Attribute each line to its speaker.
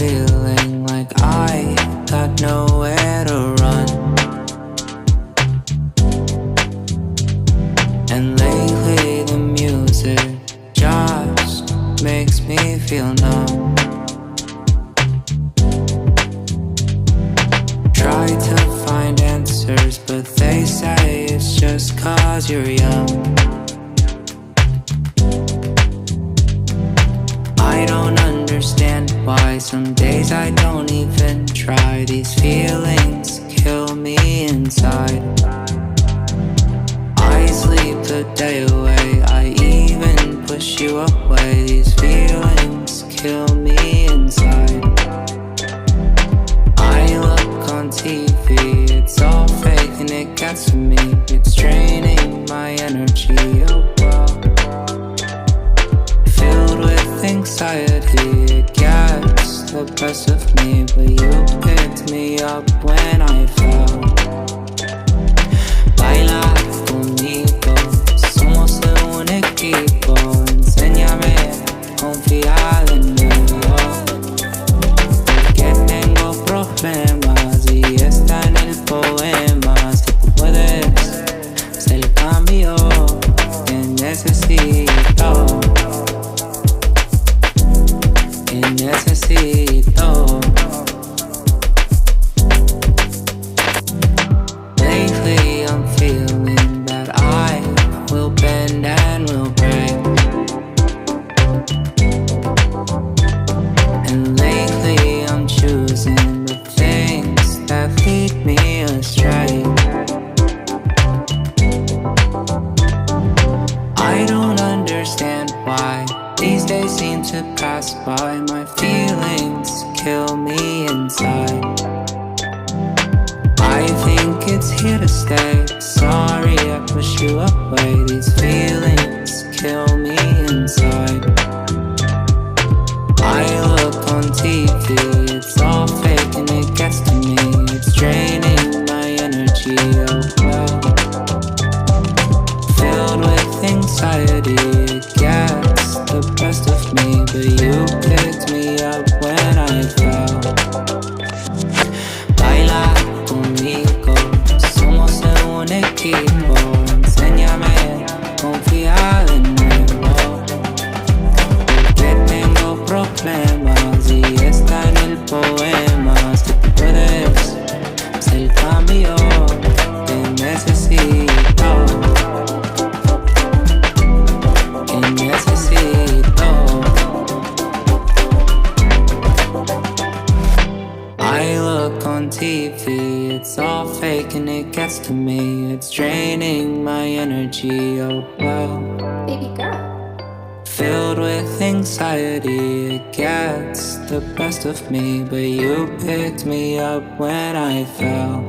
Speaker 1: feeling like I got nowhere to run. And lately the music just makes me feel numb. Try to find answers, but they say it's just 'cause you're young. I don't understand why some days I don't even try. These feelings kill me inside. I sleep the day away, I even push you away. These feelings kill me inside. I look on TV, it's all fake and it gets to me. It's draining my energy, oh well. Filled with anxiety, it gets the best of me. But you picked me up when I fell. Baila conmigo, somos un equipo. Enséñame a confiar en mí. Que tengo problemas y está en el poema. Si tú puedes ser el cambio que necesito. Que necesito. Lately I'm feeling that I will bend and will break. And lately I'm choosing the things that lead me astray. I don't understand why these days seem to pass by. My feelings kill me inside. I think it's here to stay. Sorry I pushed you away. These feelings kill me inside. I look on TV, it's all fake and it gets to me. It's draining my energy, oh well. Filled with anxiety, it gets the best of me. But you picked me up when I fell. Baila conmigo, somos un equipo. Enséñame a confiar en nuevo. Que tengo problemas y está en el poema. Si tú puedes ser el cambio que necesito. Que necesito. I look on TV, it's all fake and it gets to me. It's draining my energy, oh well.
Speaker 2: Baby girl.
Speaker 1: Filled with anxiety, it gets the best of me. But you picked me up when I fell.